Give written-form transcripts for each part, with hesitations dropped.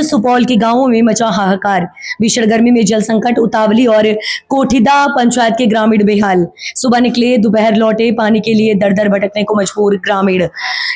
सुपौल के गांवों में मचा हाहाकार। भीषण गर्मी में जल संकट, उतावली और कोठीदा पंचायत के ग्रामीण बेहाल। सुबह निकले, दोपहर लौटे, पानी के लिए दर दर भटकने को मजबूर ग्रामीण।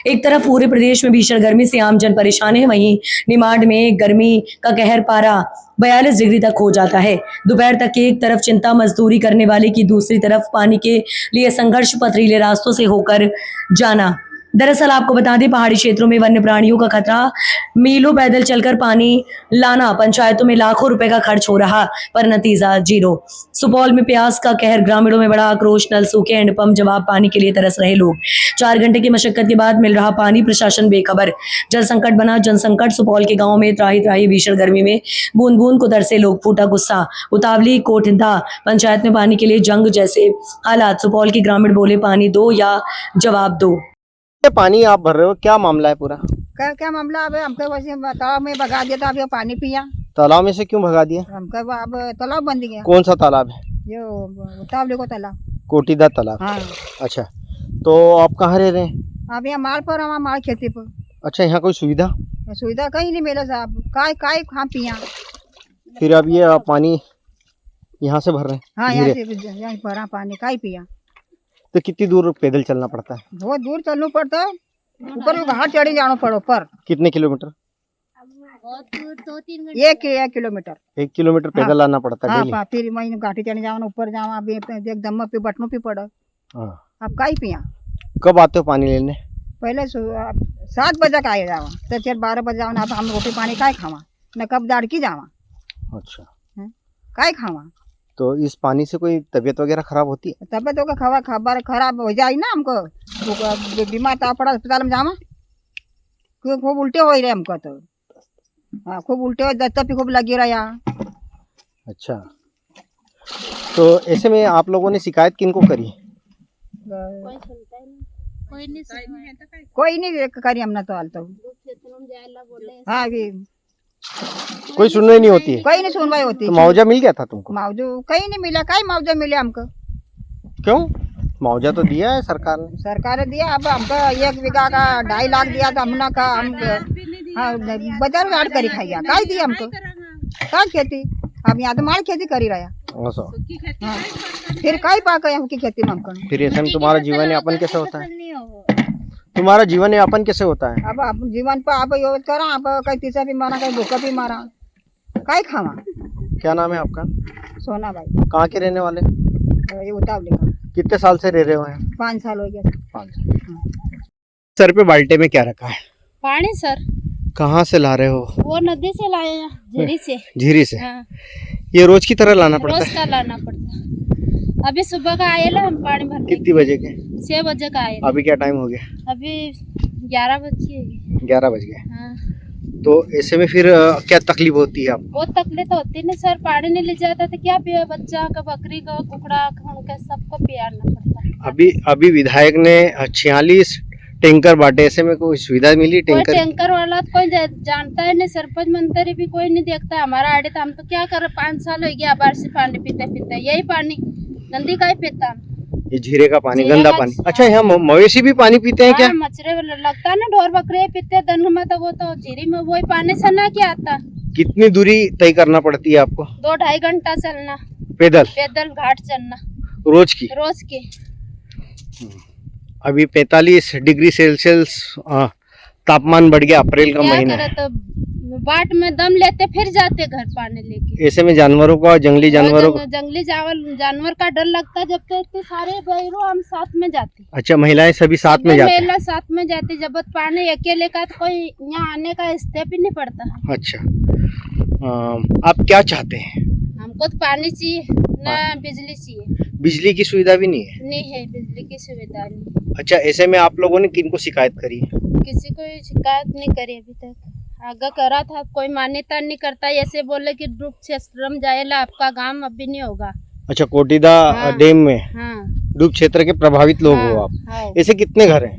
एक तरफ पूरे प्रदेश में भीषण गर्मी से आम जन परेशान है, वहीं निमाड़ में गर्मी का कहर पारा 42 डिग्री तक हो जाता है। दोपहर तक एक तरफ चिंता मजदूरी करने वाले की, दूसरी तरफ पानी के लिए संघर्ष, पथरीले रास्तों से होकर जाना। दरअसल आपको बता दें, पहाड़ी क्षेत्रों में वन्य प्राणियों का खतरा, मीलों पैदल चलकर पानी लाना, पंचायतों में लाखों रुपए का खर्च हो रहा, पर नतीजा जीरो। सुपौल में प्यास का कहर, ग्रामीणों में बड़ा आक्रोश, नल सूखे, हैंडपंप जवाब, पानी के लिए तरस रहे लोग। 4 घंटे की मशक्कत के बाद मिल रहा पानी, प्रशासन बेखबर। जल संकट बना जनसंकट। सुपौल के गाँव में त्राही त्राही भीषण गर्मी में बूंद बूंद को तरसे लोग, फूटा गुस्सा। उतावली कोठीदा पंचायत में पानी के लिए जंग जैसे हालात। सुपौल के ग्रामीण बोले, पानी दो या जवाब दो। पानी आप भर रहे हो, क्या मामला है पूरा? क्या मामला? अब हमको वैसे तालाब में भगा दिया था, अब ये पानी पिया। तालाब में से क्यों भगा दिया? हमको अब तालाब बन गया। कौन सा तालाब है? ये उतावली को तालाब, कोठीदा तालाब। हाँ। अच्छा, तो आप कहाँ रह रहे हैं? अब यहाँ माल पर, हमारा माल खेती पर। अच्छा, यहाँ कोई सुविधा? सुविधा कहीं नहीं मिला साहब, काय हम पिया। फिर अब ये पानी यहाँ से भर रहे हैं? हाँ, यहाँ से भरा पानी, काय पिया। तो कितनी दूर पैदल चलना पड़ता है? बहुत दूर चलना पड़ता है, ऊपर घाट चढ़ी जाना पड़ो पर। कितने किलोमीटर? 1 किलोमीटर। 1 किलोमीटर पैदल आना पड़ता है डेली? हाँ, फिर मैं घाटी चढ़ी जाओ, ऊपर जाओ, अभी एक दम पे बटनों पे पड़ो। अब काय पिया। कब आते हो पानी लेने? पहले 7 बजे का आए जावा, तो फिर 12 बजे जाओ ना, हम रोटी पानी काय खावा न, कब दाड़ की जावा। अच्छा, काय खावा। तो इस पानी से कोई तबीयत वगैरह खराब होती है? तबियत का खबर खराब हो जाए ना, हमको बीमार था पड़ा, अस्पताल में जावा, खूब उल्टे हो रहे हमको तो। हाँ, खूब उल्टे हो, दस्त भी खूब लगी रहा। अच्छा, तो ऐसे में आप लोगों ने शिकायत किनको करी? कोई नहीं करी हमने तो हाल तो। हाँ, कोई सुनवाई नहीं होती है? कोई नहीं सुनवाई होती। तो मुआवजा मिल गया था तुमको? मुआवजा कहीं नहीं मिला, कहीं मुआवजा मिले हमको। क्यों? मुआवजा तो दिया है सरकार ने। सरकार ने दिया, अब हमको 1 बीघा का 2.5 लाख दिया था हमने का, हम बाजार घाट करी खाइया, काय दिया हमको, क्या खेती। अब यहाँ तो माल खेती करी रहा। हाँ, फिर काय पाक है हमकी खेती में हमको। फिर ऐसे में तुम्हारा जीवन यापन कैसे होता है? तुम्हारा जीवन यापन कैसे होता है? अब जीवन पर आप योग करा, आप कहीं तीसरा भी मारा, कहीं भूखा भी मारा, काय खावा। क्या नाम है आपका? सोना भाई। कहाँ के रहने वाले? ये उतावली का। कितने साल से रह रहे हो? 5 साल हो गया। 5 साल। सर पे बाल्टे में क्या रखा है? पानी सर। कहाँ से ला रहे हो? वो नदी से लाए हैं, झीरी से। झीरी से? हाँ। ये रोज की तरह लाना पड़ता है? रोज का लाना पड़ता है। अभी सुबह का आए हम पानी भरने। कितनी बजे के? 6 बजे का आए। अभी क्या टाइम हो गया? अभी 11 बजे। 11 बज गए। हाँ। तो ऐसे में फिर क्या तकलीफ होती है आपको? बहुत तकलीफ तो होती है सर, पानी नहीं ले जाता तो क्या पिया, बच्चा का, बकरी का, कुकड़ा का, सबको पियाना पड़ता है। अभी विधायक ने 46 टैंकर बांटे, ऐसे में कोई सुविधा मिली? टैंकर वाला तो कोई जानता है नहीं, सरपंच मंत्री भी कोई नहीं देखता हमारा आड़े, तो हम तो क्या कर, 5 साल हो गया बाहर से पानी पीते, यही पानी गंदी का ही पीता। ये झीरे का पानी, गंदा पानी। अच्छा, यहाँ मवेशी भी पानी पीते हैं क्या? मछरे लगता है ना, ढोर बकरे पीते दिन में, तो वो तो झीरी में वही पानी से ना क्या आता। कितनी दूरी तय करना पड़ती है आपको? 2-2.5 घंटा चलना पैदल घाट चलना रोज की। अभी 45 डिग्री सेल्सियस तापमान बढ़ गया, अप्रैल का महीना। तो बाट में दम लेते फिर जाते घर पानी लेके। ऐसे में जानवरों का, जंगली जानवरों जानवर का डर लगता है, जब तो सारे बहरों हम साथ में जाते। अच्छा, महिलाएं सभी साथ में जाती? महिला साथ में जाती, जब पानी अकेले का तो कोई यहाँ आने का स्टेप ही नहीं पड़ता। अच्छा, आप क्या चाहते हैं? हमको तो पानी चाहिए ना, बिजली चाहिए। बिजली की सुविधा भी नहीं है? नहीं है, बिजली की सुविधा नहीं। अच्छा, ऐसे में आप लोगों ने किनको शिकायत करी? किसी को शिकायत नहीं करी अभी तक। आगे करा था, कोई मान्यता नहीं करता, ऐसे बोले कि डूब क्षेत्र जाएगा आपका काम, अभी नहीं होगा। अच्छा, कोठीदा डैम में? हाँ। डूब क्षेत्र के प्रभावित लोग हो आप? हाँ। ऐसे कितने घर हैं?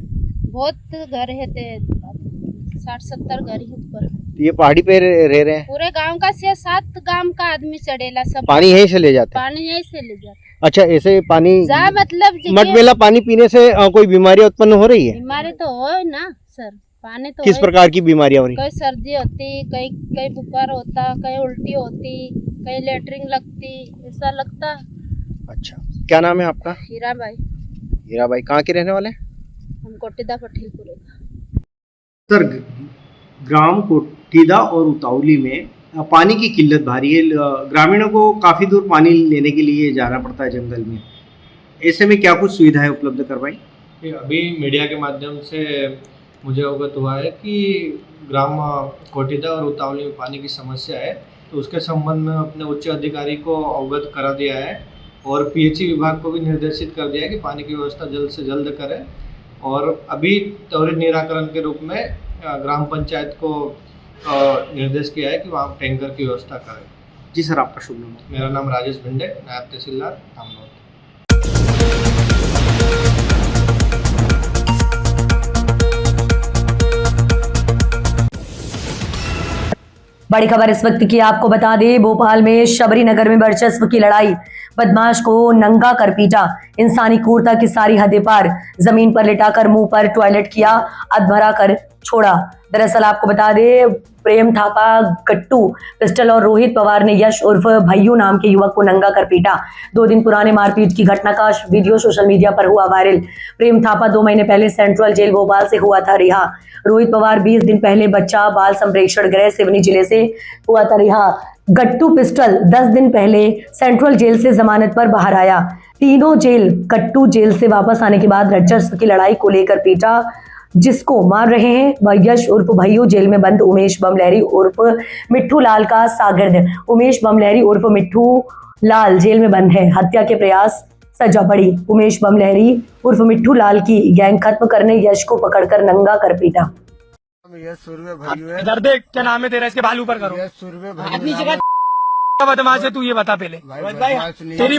बहुत घर है, 60-70 घर है ऊपर। ये पहाड़ी पे रह रहे हैं? पूरे गांव का 7 गांव का आदमी चढ़ेला, सब पानी यहीं से ले जाते? पानी यहीं से ले जाते। अच्छा, ऐसे पानी मतलब मटमेला पानी पीने से कोई बीमारी उत्पन्न हो रही है? बीमारी तो हो ना सर, पानी तो किस वही- प्रकार की बीमारियां हो रही? कहीं सर्दी होती, कहीं कहीं बुखार होता, कहीं उल्टी होती, कहीं लेटरिन लगती, ऐसा लगता। अच्छा, क्या नाम है आपका? हीरा भाई, हीरा भाई, कहाँ के रहने वाले हैं? हम कोटिदा पठीपुरे। सर, ग्राम कोटिदा और उतावली में पानी की किल्लत भारी है। ग्रामीणों को काफ़ी दूर पानी लेने के लिए जाना पड़ता है जंगल में। ऐसे में क्या कुछ सुविधाएं उपलब्ध करवाई? अभी मीडिया के माध्यम से मुझे अवगत हुआ है कि ग्राम कोटिदा और उतावली में पानी की समस्या है, तो उसके संबंध में अपने उच्च अधिकारी को अवगत करा दिया है और पीएचई विभाग को भी निर्देशित कर दिया है कि पानी की व्यवस्था जल्द से जल्द करें। और अभी त्वरित निराकरण के रूप में ग्राम पंचायत को निर्देश किया है कि वहाँ टैंकर की व्यवस्था करें। जी सर, आपका शुभ नाम? मेरा नाम राजेश भिंडे, नायब तहसीलदार धामनोद। बड़ी खबर इस वक्त की आपको बता दें, भोपाल में शबरी नगर में वर्चस्व की लड़ाई, बदमाश को नंगा कर पीटा, इंसानी क्रूरता की सारी हदें पार, जमीन पर लिटाकर मुंह पर टॉयलेट किया, अधभरा कर छोड़ा। दरअसल आपको बता दें, प्रेम थापा गट्टू पिस्टल और रोहित पवार ने यश उर्फ भैयू नाम के युवक को नंगा कर पीटा। 2 दिन पुराने मारपीट की घटना का वीडियो सोशल मीडिया पर हुआ वायरल। प्रेम थापा 2 महीने पहले सेंट्रल जेल भोपाल से हुआ था रिहा। रोहित पवार 20 दिन पहले बच्चा बाल संप्रेक्षण गृह सिवनी जिले से हुआ था रिहा। गट्टू पिस्टल 10 दिन पहले सेंट्रल जेल से जमानत पर बाहर आया। तीनों जेल गट्टू जेल से वापस आने के बाद वर्चस्व की लड़ाई को लेकर पीटा। जिसको मार रहे हैं वह यश उर्फ भैयू जेल में बंद उमेश बमलहरी उर्फ मिट्ठू लाल का सागिर्द। उमेश बमलहरी उर्फ मिट्ठू लाल जेल में बंद है। हत्या के प्रयास सजा पड़ी। उमेश बमलहरी उर्फ मिट्ठू लाल की गैंग खत्म करने यश को पकड़कर नंगा कर पीटा। ये सुरवे भैयू है। इधर देख, क्या नाम है तेरा, इसके बाल ऊपर करो। ये सुरवे भैयू अपनी जगह बदमाश है तू, ये बता पहले। तेरी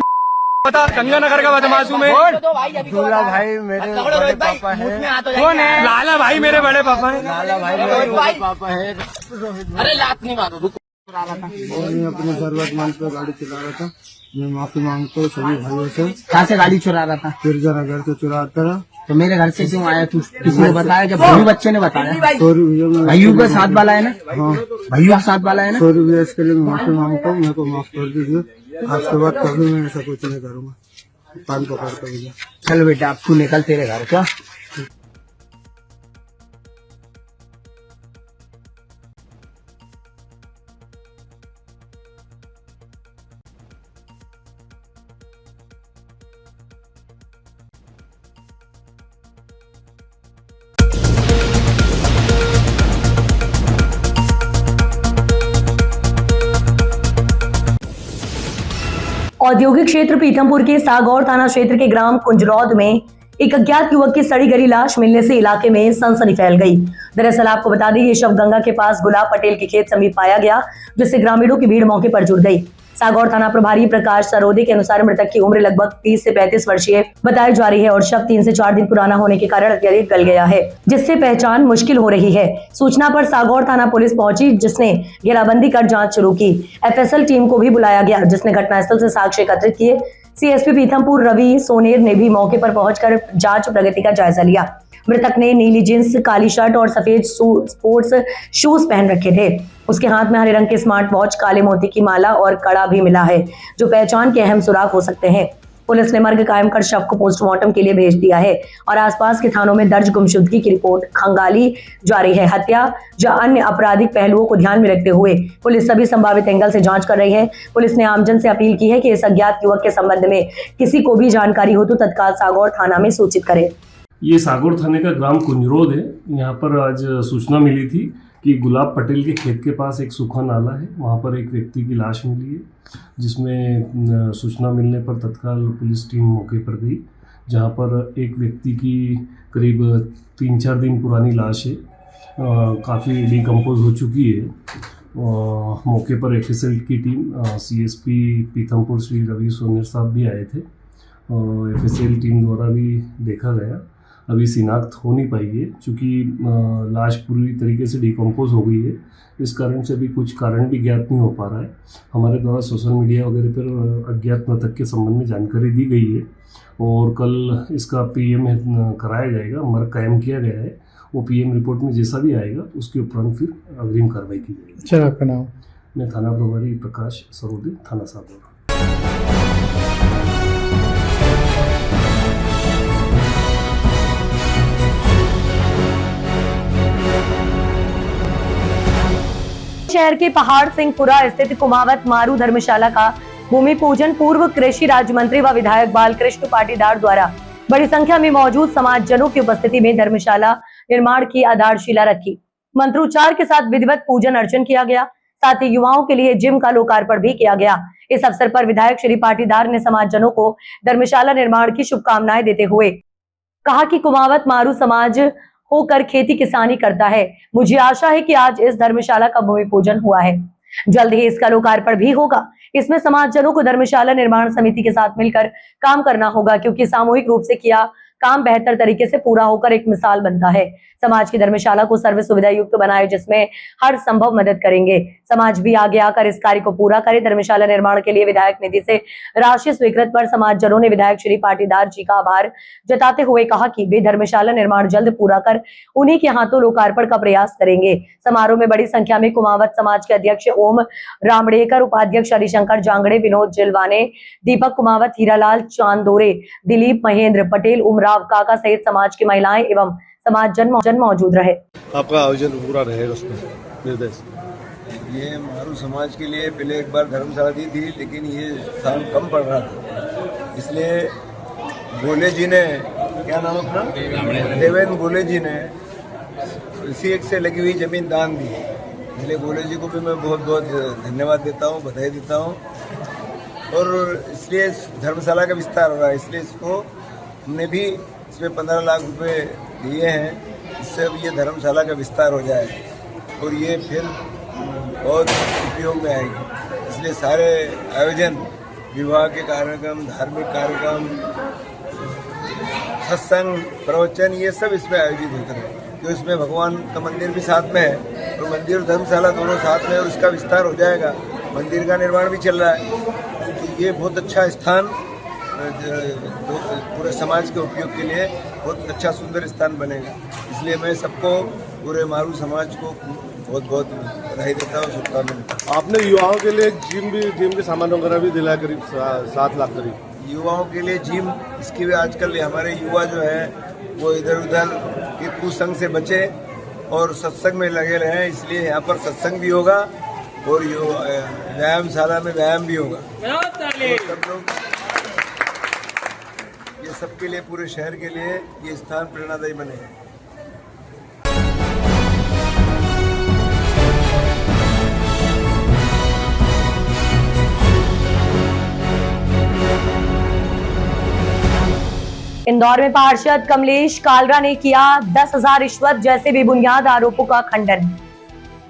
बता, गंगानगर का बदमाश हूँ मैं। दूल्हा भाई मेरे बड़े पापा है। कौन है? लाला भाई मेरे बड़े पापा है। लाला भाई मेरे बड़े पापा है। अरे लात नहीं मारो। और मैं अपने जरूरतमंद पे गाड़ी चला रहा था। मैं माफी मांगता हूँ सभी भाइयों से। कहाँ से गाड़ी चुरा रहा था? फिर जरा घर से चुरा कर तो मेरे घर से क्यों आया तू? किसी ने बताया? जब भैयू बच्चे ने बताया। सॉरी भैया, भैयू का साथ वाला है ना? हाँ, भैयू का साथ वाला है ना? सॉरी भैया, इसके लिए मैं माफी मांगता हूँ। मेरे को माफ कर दीजिए। आज के बाद कभी मैं ऐसा कुछ नहीं करूँगा। कान पकड़ता भैया। चल बेटा, अब तू निकल तेरे घर का। औद्योगिक क्षेत्र पीथमपुर के सागौर थाना क्षेत्र के ग्राम कुंजरौद में एक अज्ञात युवक की सड़ी गली लाश मिलने से इलाके में सनसनी फैल गई। दरअसल आपको बता दें, ये शव गंगा के पास गुलाब पटेल के खेत समीप पाया गया, जिससे ग्रामीणों की भीड़ मौके पर जुट गई। सागौर थाना प्रभारी प्रकाश सरोदे के अनुसार मृतक की उम्र लगभग 30 से 35 वर्षीय बताई जा रही है और शव 3 से 4 दिन पुराना होने के कारण अत्यधिक गल गया है, जिससे पहचान मुश्किल हो रही है। सूचना पर सागौर थाना पुलिस पहुंची, जिसने घेराबंदी कर जांच शुरू की। एफएसएल टीम को भी बुलाया गया, जिसने घटनास्थल से साक्ष्य एकत्रित किए। सीएसपी पीथमपुर रवि सोनेर ने भी मौके पर पहुंचकर जांच प्रगति का जायजा लिया। मृतक ने नीली जींस, काली शर्ट और सफेद स्पोर्ट्स शूज पहन रखे थे। उसके हाथ में हरे रंग के स्मार्ट वॉच, काले मोती की माला और कड़ा भी मिला है, जो पहचान के अहम सुराग हो सकते हैं। पुलिस ने मर्ग कायम कर शव को पोस्टमार्टम के लिए भेज दिया है और आसपास के थानों में दर्ज गुमशुदगी की रिपोर्ट खंगाली जारी है। हत्या या अन्य आपराधिक पहलुओं को ध्यान में रखते हुए पुलिस सभी संभावित एंगल से जांच कर रही है। पुलिस ने आमजन से अपील की है कि इस अज्ञात युवक के संबंध में किसी को भी जानकारी हो तो तत्काल सागौर थाना में सूचित करे। ये सागौर थाने का ग्राम कुंजरौद है। यहाँ पर आज सूचना मिली थी कि गुलाब पटेल के खेत के पास एक सूखा नाला है, वहाँ पर एक व्यक्ति की लाश मिली है, जिसमें सूचना मिलने पर तत्काल पुलिस टीम मौके पर गई, जहाँ पर एक व्यक्ति की करीब 3-4 दिन पुरानी लाश है, काफ़ी डिकम्पोज हो चुकी है। मौके पर एफएसएल की टीम, सीएसपी पीथमपुर श्री रवि सोनेर साहब भी आए थे और एफएसएल टीम द्वारा भी देखा गया। अभी शिनाख्त हो नहीं पाई है, चूँकि लाश पूरी तरीके से डिकम्पोज हो गई है, इस कारण से अभी कुछ कारण भी ज्ञात नहीं हो पा रहा है। हमारे द्वारा सोशल मीडिया वगैरह पर अज्ञात मृतक के संबंध में जानकारी दी गई है और कल इसका पीएम कराया जाएगा, मर्ग कायम किया गया है वो पीएम रिपोर्ट में जैसा भी आएगा उसके उपरांत फिर अग्रिम कार्रवाई की जाएगी। सर आपका नाम? मैं थाना प्रभारी प्रकाश सरोदे, थाना सागर। शहर के पहाड़ सिंहपुरा स्थित कुमावत मारू धर्मशाला का भूमि पूजन पूर्व कृषि राज्य मंत्री व विधायक बालकृष्ण पाटीदार द्वारा बड़ी संख्या में मौजूद समाजजनों की उपस्थिति में धर्मशाला निर्माण की आधारशिला रखी। मंत्रोच्चार के साथ विधिवत पूजन अर्चन किया गया। साथ ही युवाओं के लिए जिम का लोकार्पण भी किया गया। इस अवसर पर विधायक श्री पाटीदार ने समाजजनों को धर्मशाला निर्माण की शुभकामनाएं देते हुए कहा कि कुमावत मारू समाज होकर खेती किसानी करता है। मुझे आशा है कि आज इस धर्मशाला का भूमि पूजन हुआ है, जल्द ही इसका लोकार्पण भी होगा। इसमें समाजजनों को धर्मशाला निर्माण समिति के साथ मिलकर काम करना होगा, क्योंकि सामूहिक रूप से किया काम बेहतर तरीके से पूरा होकर एक मिसाल बनता है। समाज की धर्मशाला को सर्व सुविधा युक्त बनाए, जिसमें हर संभव मदद करेंगे। समाज भी आगे आकर इस कार्य को पूरा करे। धर्मशाला निर्माण के लिए विधायक निधि से राशि स्वीकृत पर समाजजनों ने विधायक श्री पाटीदार जी का आभार जताते हुए कहा कि वे धर्मशाला निर्माण जल्द पूरा कर उन्हीं के हाथों लोकार्पण का प्रयास करेंगे। समारोह में बड़ी संख्या में कुमावत समाज के अध्यक्ष ओम रामड़ेकर, उपाध्यक्ष हरिशंकर जांगड़े, विनोद जिलवाने, दीपक कुमावत, हीरालाल चांदोरे, दिलीप महेंद्र पटेल, उमराव काका सहित समाज की महिलाएं एवं समाज जन मौजूद रहे। आपका आयोजन पूरा रहेगा उसमें निर्देश। ये मारू समाज के लिए पहले एक बार धर्मशाला दी थी, लेकिन ये स्थान कम पड़ रहा था, इसलिए गोले जी ने, क्या नाम अपना, देवेंद्र गोले जी ने इसी एक से लगी हुई जमीन दान दी। इसलिए गोले जी को भी मैं बहुत बहुत धन्यवाद देता हूँ, बधाई देता हूँ। और इसलिए धर्मशाला का विस्तार हो रहा है, इसलिए इसको हमने भी इसमें 15 लाख रुपए दिए हैं, इससे अब ये धर्मशाला का विस्तार हो जाए और ये फिर बहुत उपयोग में आएगी। इसलिए सारे आयोजन, विवाह के कार्यक्रम, धार्मिक कार्यक्रम, सत्संग, प्रवचन, ये सब इसमें आयोजित होते हैं। तो इसमें भगवान का मंदिर भी साथ में है और मंदिर और धर्मशाला दोनों साथ में, और इसका विस्तार हो जाएगा। मंदिर का निर्माण भी चल रहा है, तो ये बहुत अच्छा स्थान पूरे समाज के उपयोग के लिए बहुत अच्छा सुंदर स्थान बनेगा। इसलिए मैं सबको, पूरे मारू समाज को बहुत बहुत बधाई देता हूँ, शुभकामनाएं। आपने युवाओं के लिए जिम के सामान वगैरह भी दिलाया, करीब 7 लाख करीब। युवाओं के लिए जिम, इसकी भी आजकल हमारे युवा जो है वो इधर उधर के कुसंग से बचे और सत्संग में लगे रहे, इसलिए यहाँ पर सत्संग भी होगा और व्यायामशाला में व्यायाम भी होगा। सब लोग, ये सबके लिए, पूरे शहर के लिए ये स्थान प्रेरणादायी बने। इंदौर में पार्षद कमलेश कालरा ने किया 10,000 रिश्वत जैसे बेबुनियाद आरोपों का खंडन।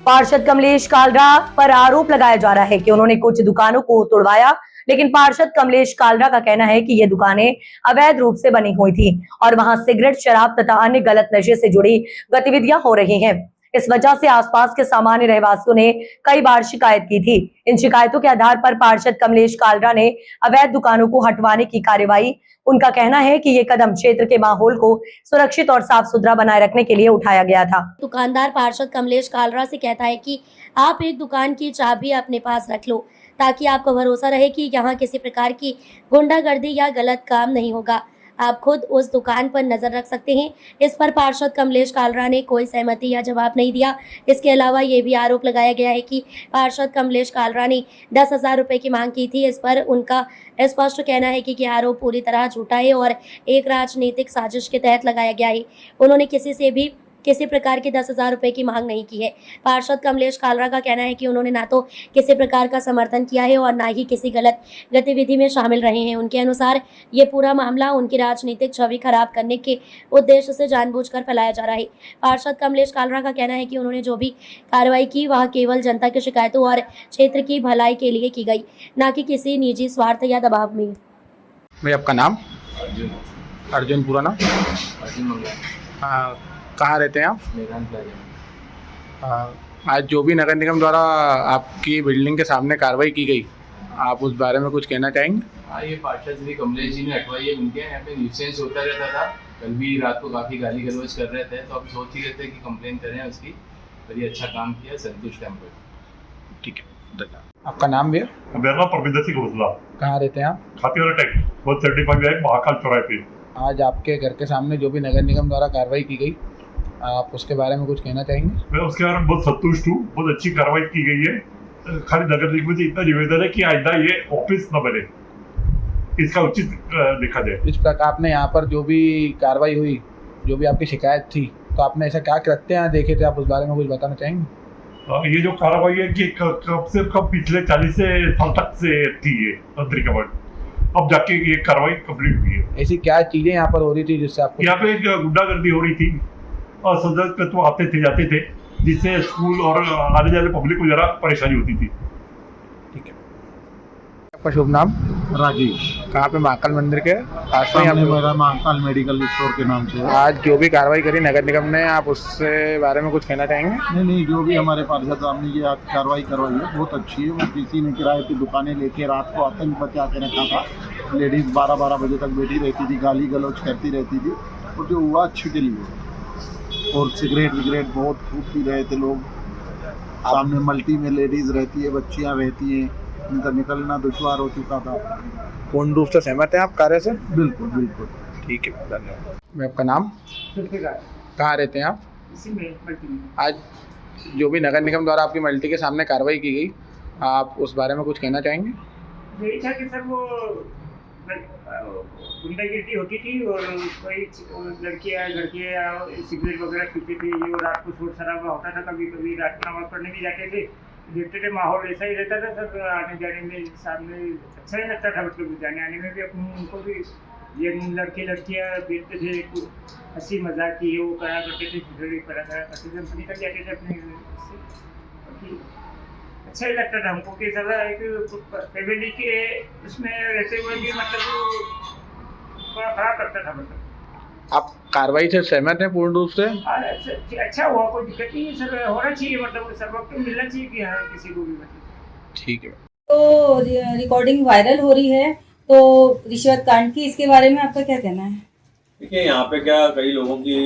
पार्षद कमलेश कालरा पर आरोप लगाया जा रहा है कि उन्होंने कुछ दुकानों को तोड़वाया, लेकिन पार्षद कमलेश कालरा का कहना है कि ये दुकानें अवैध रूप से बनी हुई थी और वहां सिगरेट, शराब तथा अन्य गलत नशे से जुड़ी गतिविधियां हो रही हैं। इस वजह से आसपास के सामान्य रहवासियों ने कई बार शिकायत की थी। इन शिकायतों के आधार पर पार्षद कमलेश कालरा ने अवैध दुकानों को हटवाने की कार्रवाई, उनका कहना है कि ये कदम क्षेत्र के माहौल को सुरक्षित और साफ सुथरा बनाए रखने के लिए उठाया गया था। दुकानदार पार्षद कमलेश कालरा से कहता है कि आप एक दुकान की चाबी अपने पास रख लो, ताकि आपको भरोसा रहे कि यहाँ किसी प्रकार की गुंडागर्दी या गलत काम नहीं होगा। आप खुद उस दुकान पर नजर रख सकते हैं। इस पर पार्षद कमलेश कालरा ने कोई सहमति या जवाब नहीं दिया। इसके अलावा ये भी आरोप लगाया गया है कि पार्षद कमलेश कालरा ने 10,000 रुपए की मांग की थी। इस पर उनका स्पष्ट कहना है कि आरोप पूरी तरह झूठा है और एक राजनीतिक साजिश के तहत लगाया गया है। उन्होंने किसी से भी किसी प्रकार की 10,000 रुपए की मांग नहीं की है। पार्षद कमलेश कालरा का कहना है कि उन्होंने ना तो किसी प्रकार का समर्थन किया है और ना ही किसी गलत गतिविधि में शामिल रहे हैं। उनके अनुसार ये पूरा मामला उनकी राजनीतिक छवि खराब करने के उद्देश्य से जानबूझकर फैलाया जा रहा है। पार्षद कमलेश कालरा का कहना है कि उन्होंने जो भी कार्रवाई की वह केवल जनता की शिकायतों और क्षेत्र की भलाई के लिए की गई, न कि किसी निजी स्वार्थ या दबाव में। भाई आपका नाम? अर्जुन। पूरा नाम? कहाँ रहते हैं आप? आज जो भी नगर निगम द्वारा आपकी बिल्डिंग के सामने कार्रवाई की गई, आप उस बारे में कुछ कहना चाहेंगे? हाँ, ये पार्षद श्री कमलेश जी ने हटवाई है। उनके यहाँ पे न्यूसेंस होता रहता था, कल भी रात को काफ़ी गाली गलौज कर रहे थे, तो अब सोच ही रहे थे कि कंप्लेन करें उसकी, पर ये अच्छा काम किया, संतुष्ट हैं हम लोग। ठीक है, धन्यवाद। आपका नाम भैया? मेरा नाम परमिंदर सिंह घोसला, कहाँ रहते हैं आप? खाती वाला टैक्स 135 है, महाकाल चौराहे पे। आज आपके घर के सामने जो भी नगर निगम द्वारा कार्रवाई की गई, आप उसके बारे में कुछ कहना चाहेंगे? मैं उसके बारे में बहुत संतुष्ट हूँ, बहुत अच्छी कार्रवाई की गई है। खाली नगर निगम से इतना निवेदन है कि आइंदा ये ऑफिस न बने, इसका उचित देखा जाए। इस प्रकार आपने यहाँ पर जो भी कार्रवाई हुई, जो भी आपकी शिकायत थी, तो आपने ऐसा क्या कृत्य यहाँ देखे थे, आप उस बारे में कुछ बताना चाहेंगे? ये जो कार्रवाई है कि कब से कब पिछले 40 साल तक से थी ये अतिक्रमण, अब जाके ये कार्रवाई कंप्लीट हुई है। ऐसी क्या चीजें यहाँ पर हो रही थी जिससे आपको? यहाँ पे एक गुंडागर्दी हो रही थी और सदस्य तत्व आते थे जाते थे, जिससे स्कूल और आने जाने पब्लिक को जरा परेशानी होती थी। ठीक है, आपका शुभ नाम? राजेश। कहाँ पे? महाकाल मंदिर के पास में सामने मेरा महाकाल मेडिकल स्टोर के नाम से है। आज जो भी कार्रवाई करी नगर निगम ने, आप उससे बारे में कुछ कहना चाहेंगे? नहीं, जो भी हमारे पार्षद साहब ने ये कार्रवाई करवाई है बहुत अच्छी है। वो किसी ने किराए की दुकानें लेके रात को आतंक बचा के रखा था, लेडीज 12-12 बजे तक बैठी रहती थी, गाली गलौज करती रहती थी, और जो हुआ अच्छे के लिए। और सिगरेट विगरेट बहुत खूब पी रहे थे लोग, सामने मल्टी में लेडीज रहती है, बच्चियाँ रहती हैं, उनका निकलना दुश्वार हो चुका था। पूर्ण रूप से सहमत हैं आप कार्य से? बिल्कुल बिल्कुल। ठीक है, धन्यवाद। मैं आपका नाम? कहाँ रहते हैं आप? आज जो भी नगर निगम द्वारा आपकी मल्टी के सामने कार्रवाई की गई, आप उस बारे में कुछ कहना चाहेंगे? यही था कि सर वो गुंडागिरी होती थी और कोई लड़कियाँ सिगरेट वगैरह पीती थी, ये रात को शोर शराबा होता था, कभी कभी रात को नमाज पढ़ने भी जाते थे, देखते थे माहौल ऐसा ही रहता था सर। आने जाने में सामने अच्छा ही लगता था, मतलब जाने आने में भी अपने उनको भी ये लड़कियाँ देखते थे, हंसी मजाक की वो करा करते थे, करा करते थे, हम निकल जाते थे अपने से। अच्छा ही लगता था हमको कि सर एक फैमिली के उसमें रहते हुए भी मतलब थोड़ा खराब लगता था। मतलब आप कार्रवाई से सहमत हैं पूर्ण रूप से? अच्छा हुआ, कोई दिक्कत नहीं है सर, होना चाहिए, मतलब सर वक्त मिलना चाहिए कि हाँ किसी को भी, मतलब ठीक है। तो रिकॉर्डिंग वायरल हो रही है, तो रिश्वत कांड की, इसके बारे में आपका क्या कहना है? देखिए, यहाँ पे क्या कई लोगों की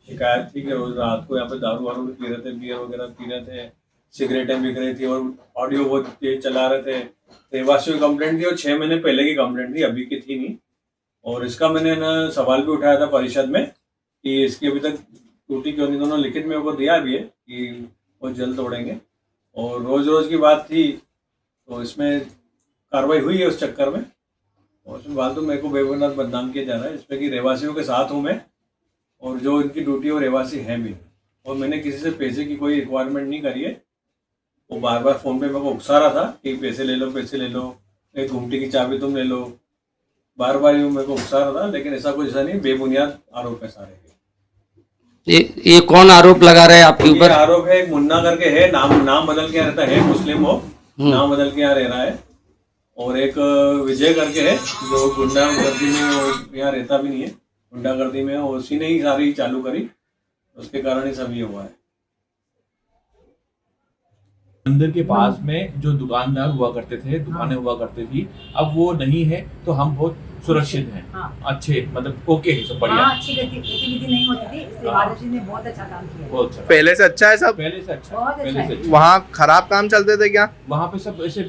शिकायत थी कि रोज रात को यहाँ पे दारू वारू भी पी रहे थे, बियर वगैरह पी रहे थे, सिगरेटें बिक रही थी और ऑडियो बहुत तेज चला रहे थे। रहवासियों की कंप्लेंट थी और 6 महीने पहले की कंप्लेंट थी, अभी की थी नहीं। और इसका मैंने ना सवाल भी उठाया था परिषद में कि इसकी अभी तक टूटी क्यों नहीं, दोनों लिखित में वो दिया भी है कि वो जल्द तोड़ेंगे। और रोज़ रोज़ की बात थी, तो इसमें कार्रवाई हुई है उस चक्कर में, और उसमें फालतू मेरे को बेबुनियाद बदनाम किया जा रहा है, इसमें कि रहवासियों के साथ हूँ मैं, और जो इनकी ड्यूटी वो रहवासी हैं भी, और मैंने किसी से पैसे की कोई रिक्वायरमेंट नहीं करी है। वो बार बार फ़ोन पे मेरे को उकसा रहा था कि पैसे ले लो, एक घुमटी की चाबी तुम ले लो, बार बार यूँ मेरे को उकसा रहा था, लेकिन ऐसा कुछ ऐसा नहीं, बेबुनियाद आरोप है सारे। ये कौन आरोप लगा रहे हैं आपके ऊपर? आरोप है, एक मुन्ना करके है, नाम बदल के रहता है, मुस्लिम हो, नाम बदल के यहाँ रह रहा है, और एक विजय करके है जो गुंडागर्दी में यहाँ रहता भी नहीं है, गुंडागर्दी में, उसी ने ही सारी चालू करी, उसके कारण ही सब ये हुआ है। मंदिर के पास में जो दुकानदार हुआ करते थे, दुकानें हुआ करती थी, अब वो नहीं है, तो हम बहुत सुरक्षित हैं। अच्छे मतलब ओके है, सब बढ़िया। अच्छी गतिविधि नहीं होती थी, इसलिए माधव जी ने बहुत अच्छा काम किया। बहुत अच्छा, पहले से अच्छा है सब? पहले से अच्छा, पहले से अच्छा। वहाँ खराब काम चलते थे क्या? वहाँ पे सब ऐसे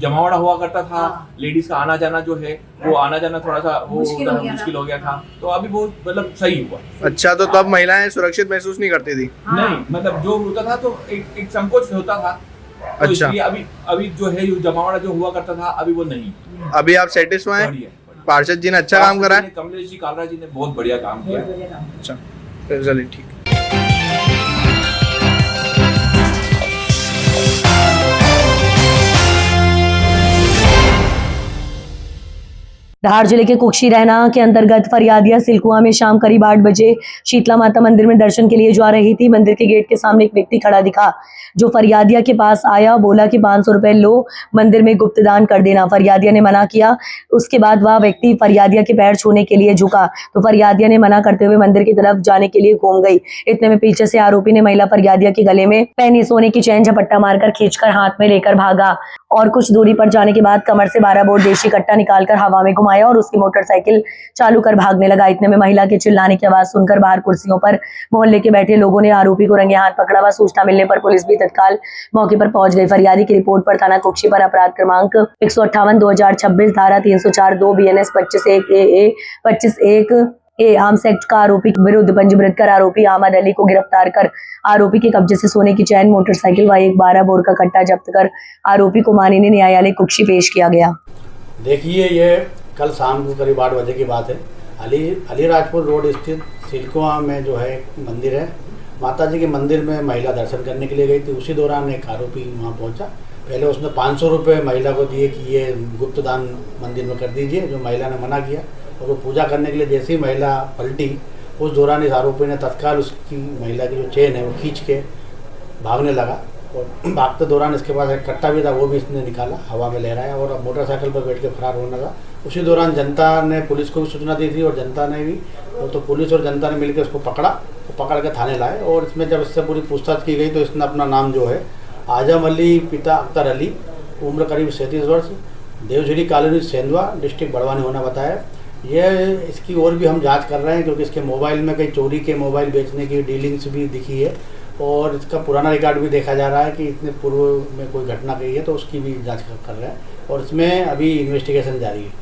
जमावड़ा हुआ करता था, लेडीज का आना जाना जो है, वो आना जाना थोड़ा सा वो मुश्किल हो गया था, तो अभी वो मतलब सही हुआ। अच्छा, तो तब महिलाएं सुरक्षित महसूस नहीं करती थी? नहीं, मतलब जो होता था तो एक संकोच होता था, तो अच्छा। अभी जो है जमावड़ा जो हुआ करता था, अभी वो नहीं। अभी आप सेटिस्फाई हैं? पार्षद जी ने अच्छा काम करा है? कमलेश जी, कालरा जी ने बहुत बढ़िया काम किया। अच्छा, चलिए ठीक। धार जिले के कुक्षी रैना के अंतर्गत फरियादिया सिलकुआ में शाम करीब 8 बजे शीतला माता मंदिर में दर्शन के लिए जा रही थी। मंदिर के गेट के सामने एक व्यक्ति खड़ा दिखा, जो फरियादिया के पास आया, बोला कि 500 रुपए लो, मंदिर में गुप्त दान कर देना। फरियादिया ने मना किया। उसके बाद वह व्यक्ति फरियादिया के पैर छूने के लिए झुका, तो फरियादिया ने मना करते हुए मंदिर की तरफ जाने के लिए घूम गई। इतने में पीछे से आरोपी ने महिला फरियादिया के गले में पहनी सोने की चैन झपट्टा मारकर खींचकर हाथ में लेकर भागा और कुछ दूरी पर जाने के बाद कमर से 12 बोर देशी कट्टा निकालकर हवा में घुमाया और उसकी मोटरसाइकिल चालू कर भागने लगा। इतने में महिला के चिल्लाने की आवाज सुनकर बाहर कुर्सियों पर मोहल्ले के बैठे लोगों ने आरोपी को रंगे हाथ पकड़ा। व सूचना मिलने पर पुलिस भी तत्काल मौके पर पहुंच गई। फरियादी की रिपोर्ट पर थाना कुक्षी पर अपराध क्रमांक 158/2026 धारा 304(2) BNS 25(1) AA 25(1) ए आर्म्स एक्ट का आरोपी के विरुद्ध पंजीकृत कर आरोपी अहमद अली को गिरफ्तार कर आरोपी के कब्जे से सोने की चैन, मोटरसाइकिल व एक 12 बोर का कट्टा जब्त कर आरोपी को माननीय न्यायालय कुक्षी पेश किया गया। देखिए, ये कल शाम को करीब 8 बजे की बात है। अलीराजपुर रोड स्थित सिलकुआ में जो है मंदिर है, माता जी के मंदिर में महिला दर्शन करने के लिए गई थी। उसी दौरान एक आरोपी वहाँ पहुँचा। पहले उसने 500 रुपये महिला को दिए कि ये गुप्त दान मंदिर में कर दीजिए, जो महिला ने मना किया। और वो पूजा करने के लिए जैसे ही महिला पलटी, उस दौरान इस आरोपी ने तत्काल उसकी महिला की जो चेन है वो खींच के भागने लगा। और भागते दौरान इसके पास एक कट्टा भी था, वो भी इसने निकाला, हवा में लहराया और मोटरसाइकिल पर बैठ के फरार होने लगा। उसी दौरान जनता ने पुलिस को भी सूचना दी थी और जनता ने भी, तो पुलिस और जनता ने मिलकर उसको पकड़ा, तो पकड़ के थाने लाए। और इसमें जब इससे पूरी पूछताछ की गई तो इसने अपना नाम जो है आजम अली पिता अख्तर अली, उम्र करीब 37 वर्ष, देवझरी कॉलोनी सेंधवा, डिस्ट्रिक्ट बड़वानी होना बताया। ये इसकी और भी हम जांच कर रहे हैं क्योंकि इसके मोबाइल में कई चोरी के मोबाइल बेचने की डीलिंग्स भी दिखी है और इसका पुराना रिकॉर्ड भी देखा जा रहा है कि इतने पूर्व में कोई घटना गई है, तो उसकी भी जांच कर रहे हैं और इसमें अभी इन्वेस्टिगेशन जारी है।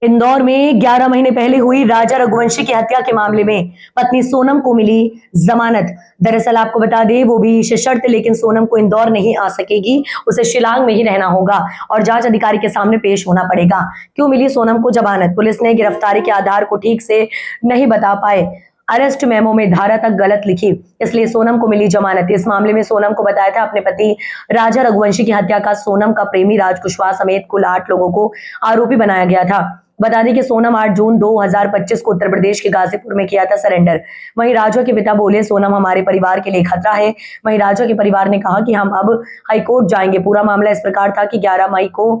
इंदौर में 11 महीने पहले हुई राजा रघुवंशी की हत्या के मामले में पत्नी सोनम को मिली जमानत। दरअसल आपको बता दें, वो भी सशर्त, लेकिन सोनम को इंदौर नहीं आ सकेगी, उसे शिलांग में ही रहना होगा और जांच अधिकारी के सामने पेश होना पड़ेगा। क्यों मिली सोनम को जमानत? पुलिस ने गिरफ्तारी के आधार को ठीक से नहीं बता पाए, अरेस्ट मेमो में धारा तक गलत लिखी, इसलिए सोनम को मिली जमानत। इस मामले में सोनम को बताया था अपने पति राजा रघुवंशी की हत्या का सोनम का प्रेमी राज कुशवाहा समेत कुल 8 लोगों को आरोपी बनाया गया था। बता दें कि सोनम 8 जून 2025 को उत्तर प्रदेश के गाजीपुर में किया था सरेंडर। वहीं राजा के पिता बोले, सोनम हमारे परिवार के लिए खतरा है। वहीं राजा के परिवार ने कहा कि हम अब हाईकोर्ट जाएंगे। पूरा मामला इस प्रकार था कि 11 मई को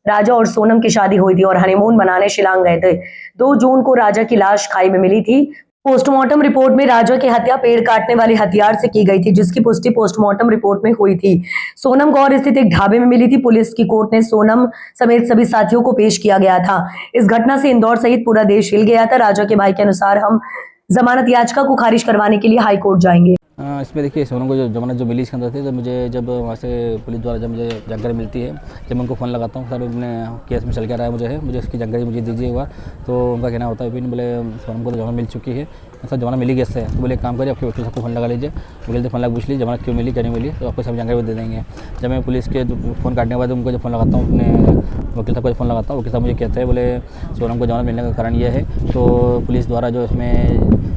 राजा और सोनम की शादी हुई थी और हनीमून मनाने शिलांग गए थे। 2 जून को राजा की लाश खाई में मिली थी। पोस्टमार्टम रिपोर्ट में राजा की हत्या पेड़ काटने वाले हथियार से की गई थी, जिसकी पुष्टि पोस्टमार्टम रिपोर्ट में हुई थी। सोनम गौर स्थित एक ढाबे में मिली थी। पुलिस की कोर्ट ने सोनम समेत सभी साथियों को पेश किया गया था। इस घटना से इंदौर सहित पूरा देश हिल गया था। राजा के भाई के अनुसार हम जमानत याचिका को खारिज करवाने के लिए हाईकोर्ट जाएंगे। इसमें देखिए, सोनम को जो जमानत जो मिली इसके अंदर थी, जब वहाँ से पुलिस द्वारा जब मुझे जानकारी मिलती है, जब मैं उनको फ़ोन लगाता हूँ, सर अपने केस में चल क्या रहा है, मुझे इसकी जानकारी मुझे दीजिए हुआ, तो उनका कहना होता है भी बोले सोनम को तो जमानत मिल चुकी है। सर जमानत मिली कैसे है? तो बोले एक काम करिए, आपके वकील साहब को फ़ोन लगा लीजिए, वकील से फ़ोन लगा पूछ लीजिए जमानत क्यों मिली क्या नहीं मिली, तो आपको सब जानकारी दे देंगे। जब मैं पुलिस के फ़ोन काटने के बाद उनको जब फ़ोन लगाता हूँ, अपने वकील साहब को फ़ोन लगाता हूँ, वकील साहब मुझे कहते हैं बोले सोनम को जमानत मिलने का कारण ये है। तो पुलिस द्वारा जो इसमें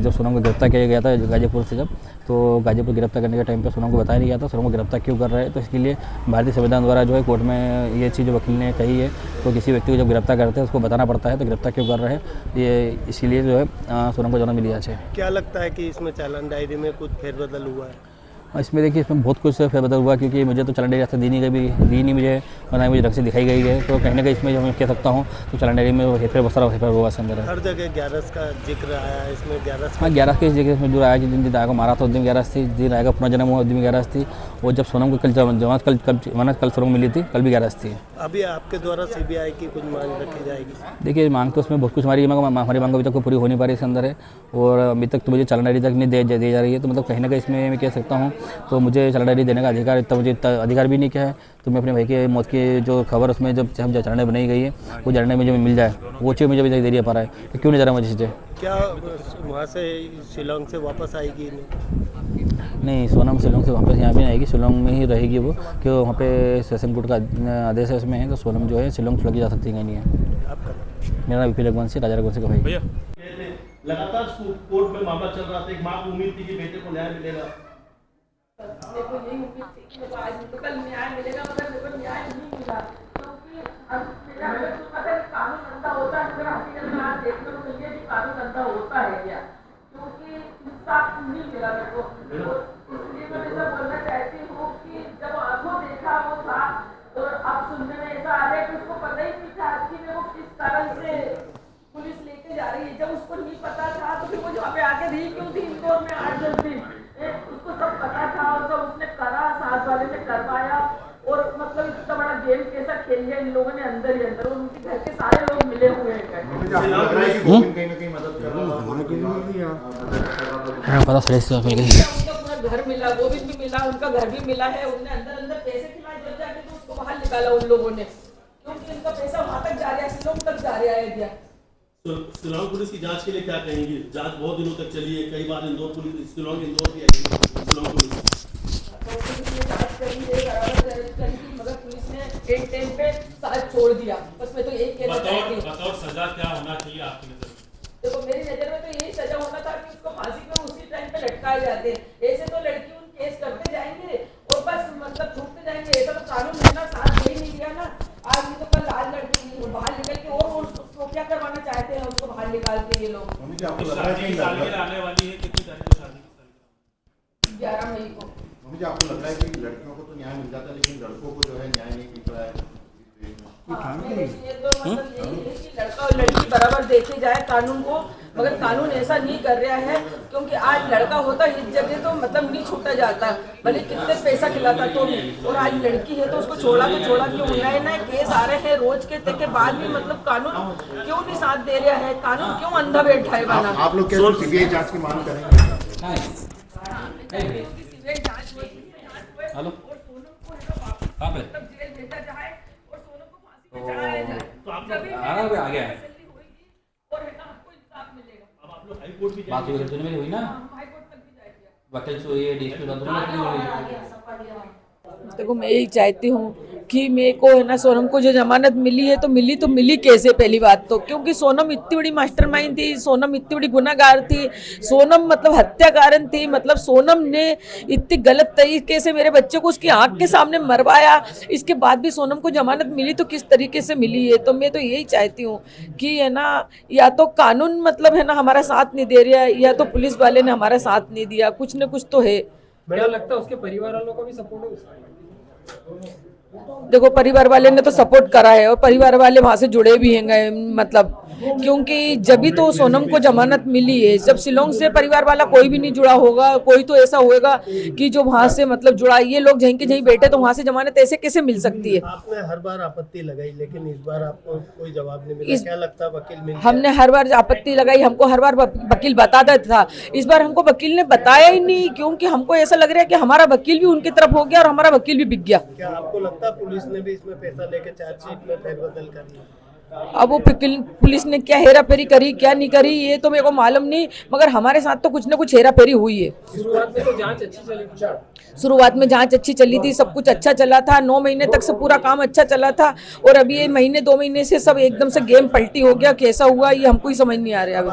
जब सोनम को गिरफ्तार किया गया था गाजीपुर से, जब तो गाजीपुर गिरफ्तार करने के टाइम पे सोनम को बताया नहीं गया था सोनम को गिरफ्तार क्यों कर रहा है। तो इसके लिए भारतीय संविधान द्वारा जो है कोर्ट में ये चीज़ जो वकील ने कही है, तो किसी व्यक्ति को जब गिरफ्तार करते हैं उसको बताना पड़ता है, तो गिरफ्तार क्यों कर रहे हैं, ये इसीलिए जो है सोनम को जमानत मिली है। क्या लगता है कि इसमें चालान डायरी में कुछ फेरबदल हुआ है? इसमें देखिए, इसमें बहुत कुछ फेरबदल हुआ, क्योंकि मुझे तो चालान डायरी रास्ते दी नहीं मुझे, और ना मुझे ढंग से दिखाई गई है। तो कहीं ना कहीं इसमें जो मैं कह सकता हूँ तो चालान डायरी में हेरफेर बहुत सारा हेरफेर हुआ इसके अंदर। हर जगह 11 का जिक्र आया है, इसमें 11 हाँ 11 की जगह इसमें जो आया कि जिन दिन आया को मारा था उस दिन 11 थी, जिन आएगा पुनर्जन्म हुआ उस दिन 11 थी, और जब सोनम को कल जमानत कल सोनम मिली थी, कल भी 11 थी। अभी आपके द्वारा CBI की कुछ मांग रखी जाएगी? देखिए, मांग तो उसमें बहुत कुछ हमारी मांग अभी तक पूरी हो नहीं पा रही इसके अंदर है, और अभी तक तो मुझे चालान डायरी तक नहीं दी जा रही है। तो मतलब कहीं ना कहीं इसमें मैं कह सकता हूँ तो मुझे चालान डायरी देने का अधिकार इतना मुझे अधिकार भी नहीं क्या है। तो मैं अपने भाई के मौत की जो खबर उसमें जब चालान डायरी बनाई गई है, वो चालान डायरी मुझे मिल जाए, वो चीज़ मुझे अभी तक दे नहीं पा रहा है, तो क्यों नहीं जा रहा मुझे चीज़ें। क्या वहाँ से शिलांग से वापस आएगी? नहीं, सोनम शिलांग से वापस यहाँ भी नहीं आएगी, शिलांग में ही रहेगी वो, क्योंकि वहाँ पे सेशन कोर्ट का आदेश है उसमें है, तो सोनम जो है शिलांग छोड़ के जा सकती है नहीं है। मेरा नाम VP रघुवंशी, राजा रघुवंशी का भाई। लगातार कोर्ट में मामला चल रहा था, एक माँ को उम्मीद थी कि बेटे को न्याय मिलेगा। देखो यही उम्मीद थी कि आज तो कल न्याय मिलेगा, मगर देखो न्याय नहीं मिला, क्योंकि अब मेरा तो पता है कानून गंदा होता है, मगर हकीकत में आज देखने को मिल गया कि कानून गंदा होता है क्या, क्योंकि इंसाफ नहीं मिला मेरे को। इसलिए मैं ऐसा बोलना चाहती हूँ कि जब आंखों देखा वो था, तो अब सुनने में ऐसा आ रहा है कि उसको पता ही नहीं था कि मेरे को होती जा रही है। जब उसको नहीं पता था तो फिर वो जहाँ पे आके रही क्यों थी इंदौर में 8-10 दिन? उसको सब पता था और सब उसने करा, साथ वाले ने करवाया और मतलब इतना बड़ा गेम कैसा खेल लिया इन लोगों ने अंदर ही अंदर, और उनके घर के सारे लोग मिले हुए हैं। उनका घर मिला, गोविंद भी मिला, उनका घर भी मिला है। उनने अंदर अंदर पैसे खिलाए जब जाके तो उसको बाहर निकाला उन लोगों ने, क्योंकि उनका पैसा वहां तक जा रहा है, शिलोंग तक जा रहा है गया। शिलोंग पुलिस की जांच के लिए क्या कहेंगी? जांच बहुत दिनों तक चली है, कई बार इंदौर पुलिस, शिलोंग इंदौर की आई, शिलोंग पुलिस जांच करी है, बराबर करी थी, मगर पुलिस ने एक टाइम पे साथ छोड़ दिया। बस मैं तो एक कहना चाहती हूँ, बताओ सजा क्या होना चाहिए आपकी नजर में? देखो मेरी नजर में तो यही सजा होना था कि उसको फांसी पे उसी टाइम पे लटकाए जाते। ऐसे तो लड़की उन केस करते जाएंगे और बस मतलब छूटते जाएंगे। ऐसा तो कानून है ना, साथ दे ही नहीं दिया ना। आज नहीं तो कल लाल लड़की बाहर निकल के और उसको क्या करवाना चाहते हैं, उसको बाहर निकाल के ये लोग। आने वाली है, कितनी तारीख को शादी? 11 मई को। मुझे आपको लग रहा है कि लड़कियों को तो न्याय मिल जाता है लेकिन लड़कों को जो है न्याय नहीं मिल रहा है? तो मतलब यही है कि लड़का और लड़की बराबर देखे जाए कानून को, मगर कानून ऐसा नहीं कर रहा है। क्योंकि आज लड़का होता इस जगह तो मतलब नहीं छूटा जाता, भले कितने पैसा खिलाता तो भी, और आज लड़की है तो उसको छोड़ा क्यों? नए नए केस आ रहे हैं रोज के बाद भी मतलब कानून क्यों नहीं साथ दे रहा है? कानून क्यों अंधा बैठा है बना? आप लोग क्या सीबीआई जांच की मांग करेंगे? हेलो कहाँ पे? आ गया है। बात हुई ना, वकील से हुई है, डीएसपी बात हुई। देखो मैं यही चाहती हूँ कि मेरे को है ना सोनम को जो जमानत मिली है तो मिली कैसे? पहली बात तो क्योंकि सोनम इतनी बड़ी मास्टरमाइंड थी, सोनम इतनी बड़ी गुनाहगार थी, सोनम मतलब हत्याकारण थी। मतलब सोनम ने इतनी गलत तरीके से मेरे बच्चे को उसकी आंख के सामने मरवाया, इसके बाद भी सोनम को जमानत मिली तो किस तरीके से मिली है? तो मैं तो यही चाहती हूँ कि है ना, या तो कानून मतलब है ना हमारा साथ नहीं दे रहा है, या तो पुलिस वाले ने हमारा साथ नहीं दिया, कुछ न कुछ तो है। क्या लगता है उसके परिवार वालों का भी सपोर्ट है उसका? देखो परिवार वाले ने तो सपोर्ट करा है और परिवार वाले वहाँ से जुड़े भी हैं, मतलब क्योंकि जब भी तो सोनम को जमानत मिली है। जब शिलोंग से परिवार वाला कोई भी नहीं जुड़ा होगा, कोई तो ऐसा होगा कि जो वहाँ से मतलब जुड़ा, ये लोग जहीं के जहीं बैठे तो वहाँ से जमानत ऐसे कैसे मिल सकती है? आपने हर बार आपत्ति लगाई लेकिन इस बार आपको कोई जवाब नहीं मिला, क्या लगता है वकील मिल? हमने हर बार आपत्ति लगाई, हमको हर बार वकील बताता था, इस बार हमको वकील ने बताया ही नहीं, क्योंकि हमको ऐसा लग रहा है कि हमारा वकील भी उनकी तरफ हो गया और हमारा वकील भी बिक गया। क्या आपको लगता है पुलिस ने भी इसमें पैसा लेके चार्जशीट में फेरबदल करनी? अब वो पुलिस ने क्या हेरा फेरी करी क्या नहीं करी ये तो मेरे को मालूम नहीं, मगर हमारे साथ तो कुछ न कुछ हेरा फेरी हुई है। शुरुआत में तो जांच अच्छी चली थी, शुरुआत में जांच अच्छी चली थी, सब कुछ अच्छा चला था, 9 महीने तक से पूरा काम अच्छा चला था, और अभी ये महीने 2 महीने से सब एकदम से गेम पलटी हो गया। कैसा हुआ ये हमको ही समझ नहीं आ रहा। अभी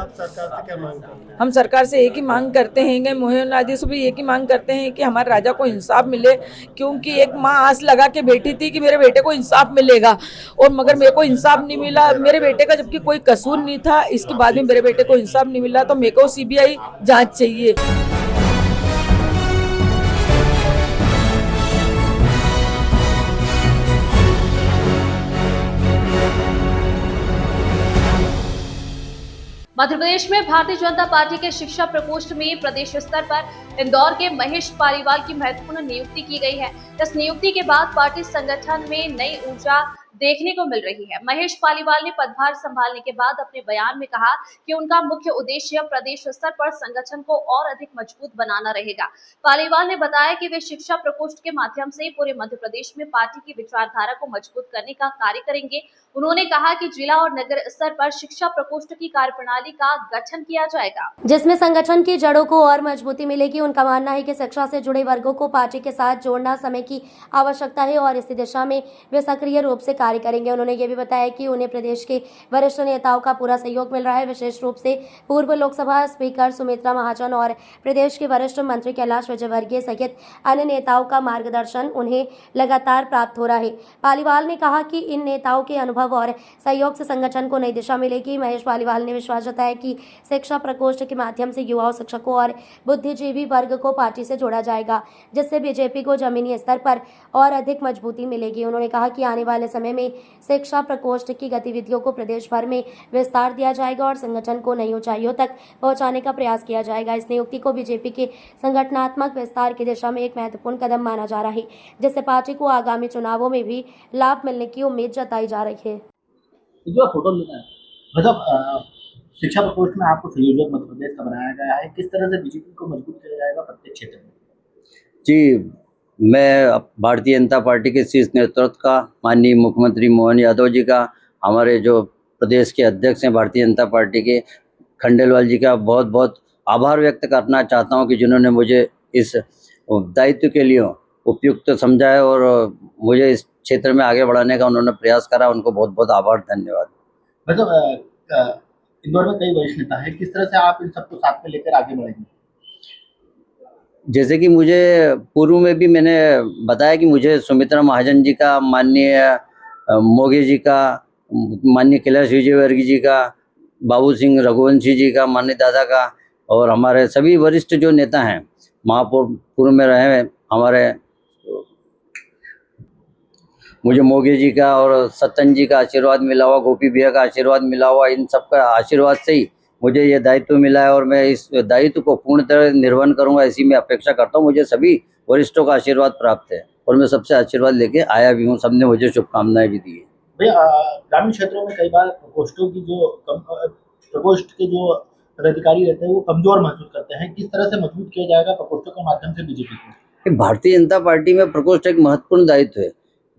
हम सरकार से एक ही मांग करते हैं, मोहन आदि से भी एक ही मांग करते हैं कि हमारे राजा को इंसाफ मिले, क्योंकि एक माँ आस लगा के बैठी थी कि मेरे बेटे को इंसाफ मिलेगा, और मगर मेरे को इंसाफ नहीं मिला मेरे बेटे का, जबकि कोई कसूर नहीं था। इसके बाद में मेरे बेटे को इंसाफ नहीं मिला, तो मेरे को सीबीआई जांच चाहिए। मध्य प्रदेश में भारतीय जनता पार्टी के शिक्षा प्रकोष्ठ में प्रदेश स्तर पर इंदौर के महेश पालीवाल की महत्वपूर्ण नियुक्ति की गई है। इस नियुक्ति के बाद पार्टी संगठन में नई ऊर्जा देखने को मिल रही है। महेश पालीवाल ने पदभार संभालने के बाद अपने बयान में कहा कि उनका मुख्य उद्देश्य प्रदेश स्तर पर संगठन को और अधिक मजबूत बनाना रहेगा। पालीवाल ने बताया कि वे शिक्षा प्रकोष्ठ के माध्यम से पूरे मध्य प्रदेश में पार्टी की विचारधारा को मजबूत करने का कार्य करेंगे। उन्होंने कहा कि जिला और नगर स्तर पर शिक्षा प्रकोष्ठ की कार्यप्रणाली का गठन किया जाएगा, जिसमें संगठन की जड़ों को और मजबूती मिलेगी। उनका मानना है कि शिक्षा से जुड़े वर्गों को पार्टी के साथ जोड़ना समय की आवश्यकता है और इसी दिशा में वे सक्रिय रूप से कार्य करेंगे। उन्होंने ये भी बताया कि उन्हें प्रदेश के वरिष्ठ नेताओं का पूरा सहयोग मिल रहा है, विशेष रूप से पूर्व लोकसभा स्पीकर सुमित्रा महाजन और प्रदेश के वरिष्ठ मंत्री कैलाश विजयवर्गीय सहित अन्य नेताओं का मार्गदर्शन उन्हें लगातार प्राप्त हो रहा है। पालीवाल ने कहा कि इन नेताओं के अनुभव अनुभव और सहयोग से संगठन को नई दिशा मिलेगी। महेश पालीवाल ने विश्वास जताया कि शिक्षा प्रकोष्ठ के माध्यम से युवाओं, शिक्षकों और बुद्धिजीवी वर्ग को पार्टी से जोड़ा जाएगा, जिससे बीजेपी को जमीनी स्तर पर और अधिक मजबूती मिलेगी। उन्होंने कहा कि आने वाले समय में शिक्षा प्रकोष्ठ की गतिविधियों को प्रदेश भर में विस्तार दिया जाएगा और संगठन को नई ऊंचाइयों तक पहुंचाने का प्रयास किया जाएगा। इस नियुक्ति को बीजेपी के संगठनात्मक विस्तार की दिशा में एक महत्वपूर्ण कदम माना जा रहा है, जिससे पार्टी को आगामी चुनावों में भी लाभ मिलने की उम्मीद जताई जा रही है। जो फोटो लेना है मतलब शिक्षा प्रकोष्ठ में आपको संयोजक मध्य प्रदेश का बनाया गया है, किस तरह से बीजेपी को मजबूत किया जाएगा प्रत्येक क्षेत्र में? जी, मैं भारतीय जनता पार्टी के शीर्ष नेतृत्व का, माननीय मुख्यमंत्री मोहन यादव जी का, हमारे जो प्रदेश के अध्यक्ष हैं भारतीय जनता पार्टी के खंडेलवाल जी का बहुत बहुत आभार व्यक्त करना चाहता हूं कि जिन्होंने मुझे इस दायित्व के लिए उपयुक्त समझा है और मुझे इस क्षेत्र में आगे बढ़ाने का उन्होंने प्रयास करा। उनको बहुत बहुत आभार, धन्यवाद। मतलब इंदौर में कई वरिष्ठ नेता हैं, किस तरह से आप इन सबको साथ में लेकर आगे बढ़ेंगे? जैसे कि मुझे पूर्व में भी मैंने बताया कि मुझे सुमित्रा महाजन जी का, माननीय मोगे जी का, माननीय कैलाश विजयवर्गीय जी का, बाबू सिंह रघुवंशी जी का, माननीय दादा का, और हमारे सभी वरिष्ठ जो नेता हैं महापौर में रहे हमारे, मुझे मोगे जी का और सत्तन जी का आशीर्वाद मिला हुआ, गोपी भैया का आशीर्वाद मिला हुआ, इन सब का आशीर्वाद से ही मुझे ये दायित्व मिला है और मैं इस दायित्व को पूर्ण तरह निर्वहन करूंगा, ऐसी मैं अपेक्षा करता हूं। मुझे सभी वरिष्ठों का आशीर्वाद प्राप्त है और मैं सबसे आशीर्वाद लेके आया भी हूं। सबने मुझे शुभकामनाएं भी दी है। भैया ग्रामीण क्षेत्रों में कई बार प्रकोष्ठ के जो पदाधिकारी रहते हैं वो कमजोर महसूस करते हैं, किस तरह से मजबूत किया जाएगा प्रकोष्ठों के माध्यम से बीजेपी को? भारतीय जनता पार्टी में प्रकोष्ठ एक महत्वपूर्ण दायित्व है।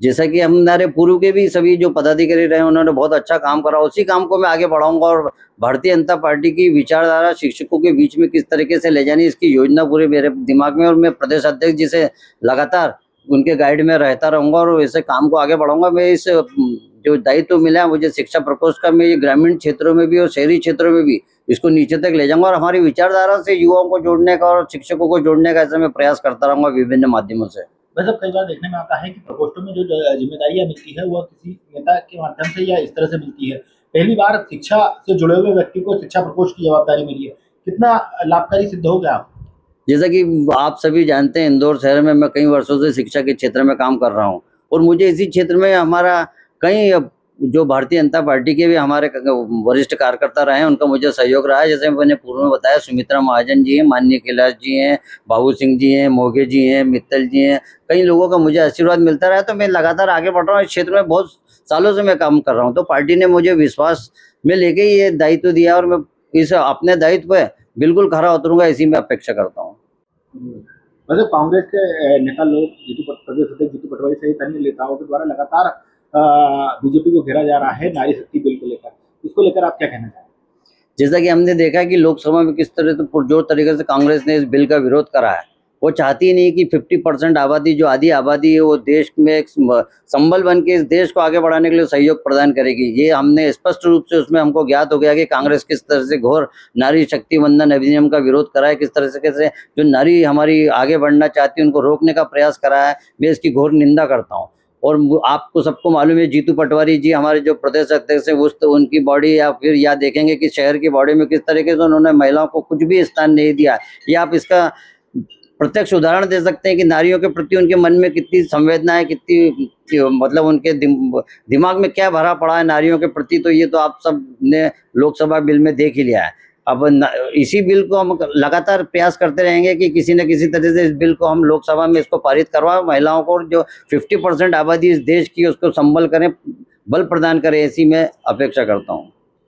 जैसा कि हमारे पूर्व के भी सभी जो पदाधिकारी रहे उन्होंने बहुत अच्छा काम करा, उसी काम को मैं आगे बढ़ाऊंगा और भारतीय जनता पार्टी की विचारधारा शिक्षकों के बीच में किस तरीके से ले जानी, इसकी योजना पूरे मेरे दिमाग में, और मैं प्रदेश अध्यक्ष जी से लगातार उनके गाइड में रहता रहूंगा और वैसे काम को आगे बढ़ाऊंगा। मैं इस जो दायित्व मिला है मुझे शिक्षा प्रकोष्ठ का, मैं ये ग्रामीण क्षेत्रों में भी और शहरी क्षेत्रों में भी इसको नीचे तक ले जाऊंगा और हमारी विचारधारा से युवाओं को जोड़ने का और शिक्षकों को जोड़ने का ऐसा मैं प्रयास करता रहूंगा विभिन्न माध्यमों से। वैसे कई बार देखने में आता है कि प्रकोष्ठों में जो जिम्मेदारियां मिलती है वह किसी नेता के माध्यम से या इस तरह से मिलती है। पहली बार शिक्षा से जुड़े हुए व्यक्ति को शिक्षा प्रकोष्ठ की जवाबदारी मिली है, कितना लाभकारी सिद्ध हो गया? जैसा कि आप सभी जानते हैं, इंदौर शहर में मैं कई वर्षों से शिक्षा के क्षेत्र में काम कर रहा हूं और मुझे इसी क्षेत्र में हमारा कई जो भारतीय जनता पार्टी के भी हमारे वरिष्ठ कार्यकर्ता रहे हैं उनका मुझे सहयोग रहा है। जैसे मैंने पूर्व में बताया, सुमित्रा महाजन जी हैं, माननीय कैलाश जी हैं, बाबू सिंह जी हैं, मोगे जी हैं, मित्तल जी हैं, कई लोगों का मुझे आशीर्वाद मिलता रहा है। तो मैं लगातार आगे बढ़ रहा हूँ। इस क्षेत्र में बहुत सालों से मैं काम कर रहा हूँ, तो पार्टी ने मुझे विश्वास में लेके ये दायित्व दिया और मैं इस अपने दायित्व पे बिल्कुल खरा उतरूंगा, ऐसी मैं अपेक्षा करता हूँ। वैसे कांग्रेस के नेता लोग प्रदेश अध्यक्ष जीतू पटवारी सहित अन्य नेताओं के द्वारा लगातार बीजेपी को घेरा जा रहा है नारी शक्ति बिल को लेकर, इसको लेकर आप क्या कहना चाहेंगे? जैसा कि हमने देखा कि लोकसभा में किस तरह से पुरजोर तरीके से कांग्रेस ने इस बिल का विरोध करा है। वो चाहती नहीं कि 50% आबादी, जो आधी आबादी है, वो देश में एक संबल बन के इस देश को आगे बढ़ाने के लिए सहयोग प्रदान करेगी। ये हमने स्पष्ट रूप से उसमें हमको ज्ञात हो गया कि कांग्रेस किस तरह से घोर नारी शक्ति वंदन अधिनियम का विरोध करा है, किस तरह से कैसे जो नारी हमारी आगे बढ़ना चाहती है उनको रोकने का प्रयास करा है। मैं इसकी घोर निंदा करता हूँ। और आपको सबको मालूम है, जीतू पटवारी जी हमारे जो प्रदेश अध्यक्ष है, उनकी बॉडी या फिर या देखेंगे कि शहर की बॉडी में किस तरीके से उन्होंने महिलाओं को कुछ भी स्थान नहीं दिया। ये आप इसका प्रत्यक्ष उदाहरण दे सकते हैं कि नारियों के प्रति उनके मन में कितनी संवेदना है, कितनी मतलब उनके दिमाग में क्या भरा पड़ा है नारियों के प्रति। तो ये तो आप सब ने लोकसभा बिल में देख ही लिया है। अब इसी बिल को हम लगातार प्रयास करते रहेंगे कि किसी न किसी तरह से इस बिल को हम लोकसभा में इसको पारित करवाएं, महिलाओं को जो 50% आबादी इस देश की उसको संबल करें, बल प्रदान करें, ऐसी मैं अपेक्षा करता हूँ।